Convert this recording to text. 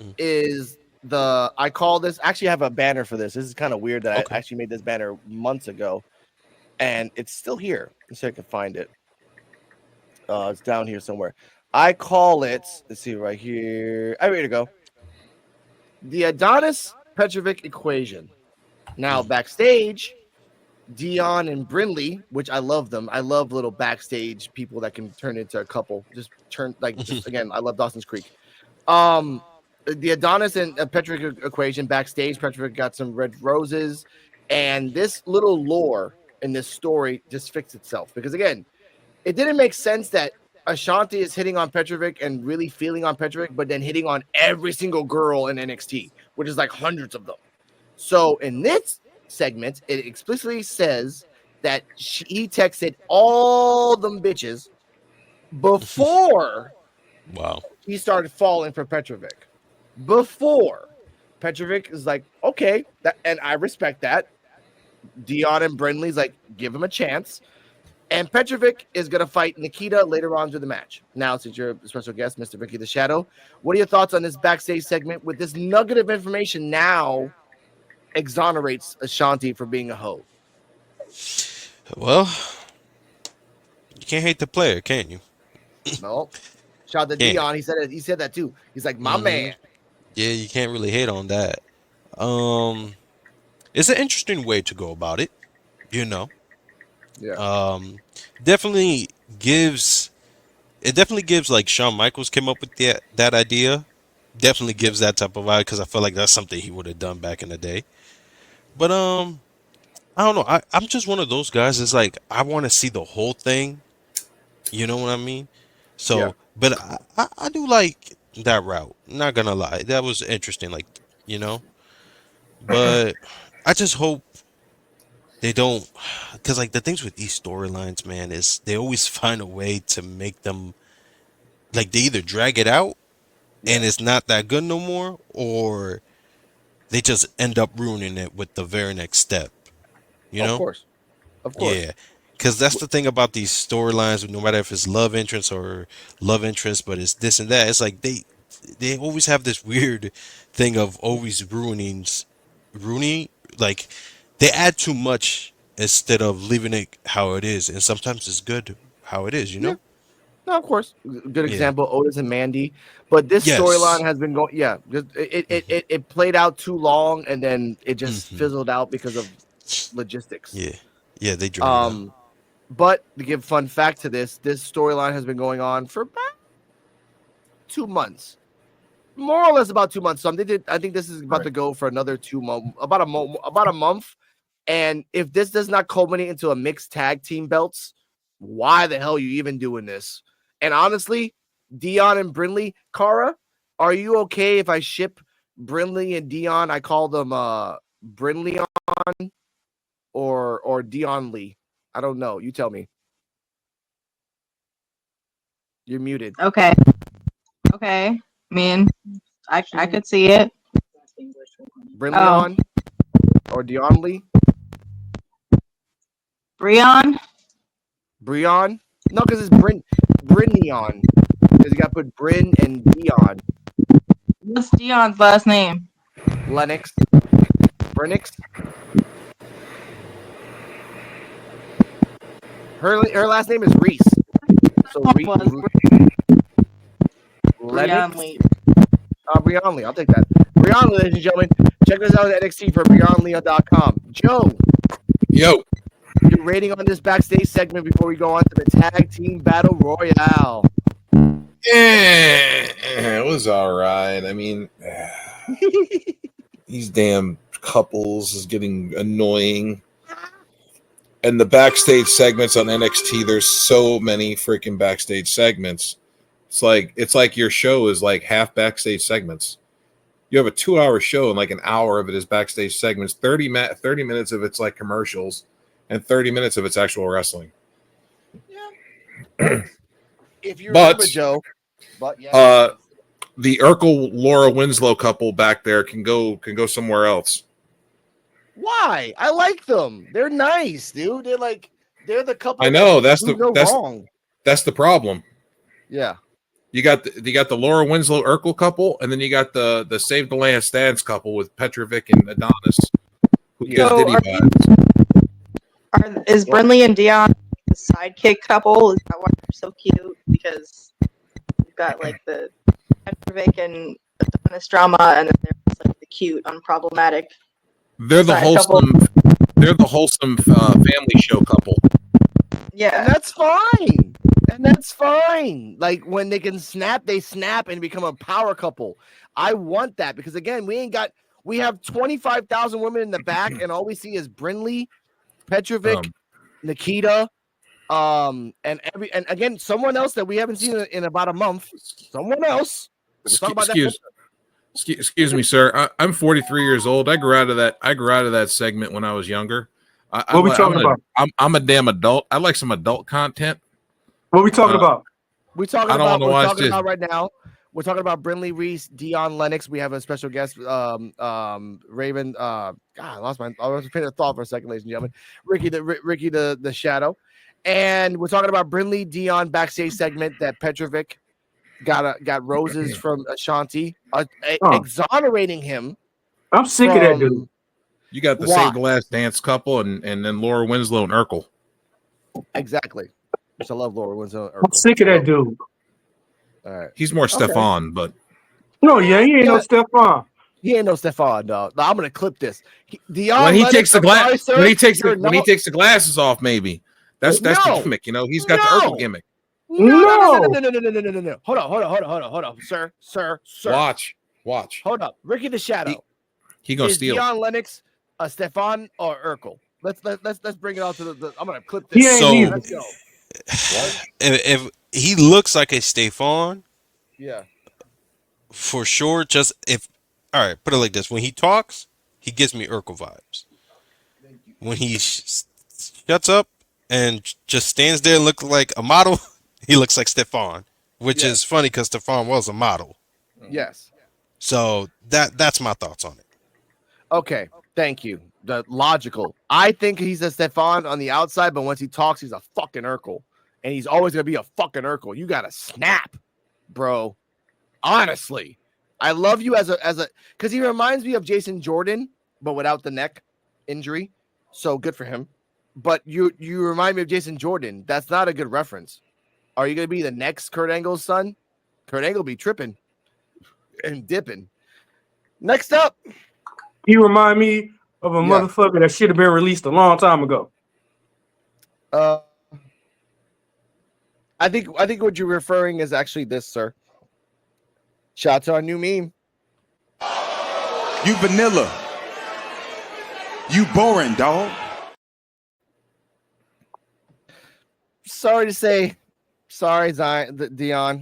Mm. is I call this, actually I have a banner for this. This is kind of weird that I Okay. actually made this banner months ago and it's still here. Let's see if I can find it. It's down here somewhere. I call it, let's see right here. I ready to go. The Adonis Petrovic equation. Now Mm. backstage, Dion and Brinley, which I love them. I love little backstage people that can turn into a couple. Just turn like just again. I love Dawson's Creek. Um, the Adonis and Petrovic equation backstage. Petrovic got some red roses, and this little lore in this story just fixed itself because again, it didn't make sense that Ashanti is hitting on Petrovic and really feeling on Petrovic, but then hitting on every single girl in NXT, which is like hundreds of them. So in this segment, it explicitly says that he texted all them bitches before Wow. he started falling for Petrovic. Before Petrovic is like, okay, that, and I respect that. Dion and Brinley's like, give him a chance. And Petrovic is going to fight Nikita later on to the match. Now, since you're a special guest, Mr. Vicky the Shadow, what are your thoughts on this backstage segment with this nugget of information now exonerates Ashanti for being a hoe? Well, you can't hate the player, can you? No. Shout out to Can't. Dion. He said it. He said that too. He's like, my Hmm. man. Yeah, you can't really hate on that. Um, it's an interesting way to go about it. You know, Yeah. um, definitely gives it definitely gives like Shawn Michaels came up with that idea. Definitely gives that type of vibe because I feel like that's something he would have done back in the day. But I don't know. I'm just one of those guys. It's like I want to see the whole thing. You know what I mean? Yeah. So, but I do like that route. Not gonna lie, that was interesting. Like, you know, but I just hope they don't, because like the things with these storylines, man, is they always find a way to make them like they either drag it out and Yeah. it's not that good no more, or they just end up ruining it with the very next step. You Of know? course. Of course. Yeah, because that's the thing about these storylines. No matter if it's love interest or love interest, but it's this and that. It's like they always have this weird thing of always ruining. Like they add too much instead of leaving it how it is, and sometimes it's good how it is. You Yeah. know? No, of course. Good Yeah. example, Otis and Mandy. But this storyline Yes. has been going, yeah, Hmm. it played out too long and then it just Hmm. fizzled out because of logistics. Yeah. Yeah. They dragged it out. Um, but to give fun fact to this storyline has been going on for about 2 months, more or less about 2 months. So I think this is about Right. to go for another 2 months, about a month. And if this does not culminate into a mixed tag team belts, why the hell are you even doing this? And honestly, Dion and Brinley, Cara, are you okay if I ship Brinley and Dion? I call them Brinley or Dion Lee. I don't know. You tell me. You're muted. Okay. Okay. I mean, I could see it. Brinley Oh, on or Dion Lee? Breon? Brion? No, because it's Brinion. Because you got to put Bryn and Dion. What's Dion's last name? Lennox. Brinix. Her last name is Reese. So Was Lennox. Breon Lee. Brion Lee. I'll take that. Brion Lee, ladies and gentlemen. Check us out at NXT for BrionLeo.com. Joe, Yo. your rating on this backstage segment before we go on to the tag team battle royale. It was all right. I mean, these damn couples is getting annoying. And the backstage segments on NXT, there's so many freaking backstage segments. It's like your show is like half backstage segments. You have a 2-hour show and like an hour of it is backstage segments. 30 minutes of it's like commercials, and 30 minutes of it's actual wrestling. If you But remember, Joe. But yeah. the Urkel Laura Winslow couple back there can go somewhere else. Why? I like them. They're nice, dude. They're the couple. I know that do no wrong. that's the problem. Yeah. You got the Laura Winslow Urkel couple, and then you got the Save the Last Dance couple with Petrovic and Adonis, who gives So Diddy are vibes. is Brinley and Dion the sidekick couple? Is that why they're so cute? Because you've got like the Petrovic and Adonis drama, and then there's like the cute, unproblematic They're the side couple. wholesome. They're the wholesome family show couple. Yeah, And that's fine. And that's fine. Like when they can snap, they snap and become a power couple. I want that because again, we have 25,000 women in the back, and all we see is Brinley, Petrovic, Nikita, and again, someone else that we haven't seen in about a month. Someone else. We'll talk about that. Excuse me, sir. I'm 43 years old. I grew out of that segment when I was younger. What we talking about? I'm a damn adult. I like some adult content. What we talking about? We're talking I don't about wanna watch this. right now. We're talking about Brinley Reese, Dion Lennox. We have a special guest, Raven. God, I was trying to thought for a second, ladies and gentlemen. Ricky the Shadow, and we're talking about Brinley Dion backstage segment that Petrovic got roses from Ashanti, exonerating him. I'm sick of that dude. You got the Why? Save the Last Dance couple, and then Laura Winslow and Urkel. Exactly. Which I love Laura Winslow. I'm sick of that dude. All right. He's more Stefan, but No, yeah, he ain't no Stefan. He ain't no Stefan, dog. No, I'm gonna clip this. Dion when he Lennox, takes the I'm sorry, glass, sir, when he takes you're when he not- takes the glasses off, maybe that's No. the gimmick. You know, he's got the Urkel gimmick. No. Hold on, sir. Watch. Hold up, Ricky the Shadow. He gonna Is steal. Dion Lennox, Stefan, or Urkel? Let's bring it out to the. I'm gonna clip this. He ain't So- either. Let's go. If he looks like a Stefan, Yeah. for sure. Just if, all right, put it like this: when he talks, he gives me Urkel vibes. When he shuts up and just stands there and looks like a model, he looks like Stefan, which is funny because Stefan was a model. Yes. So that's my thoughts on it. Okay. Thank you. The logical. I think he's a Stefan on the outside, but once he talks, he's a fucking Urkel, and he's always gonna be a fucking Urkel. You gotta snap, bro. Honestly, I love you as a because he reminds me of Jason Jordan, but without the neck injury. So good for him. But you remind me of Jason Jordan. That's not a good reference. Are you gonna be the next Kurt Angle's son? Kurt Angle be tripping and dipping. Next up, He remind me of a Yeah. motherfucker that should have been released a long time ago. I think what you're referring is actually this, sir. Shout out to our new meme. You vanilla. You boring, dog. Sorry to say, sorry, Dion.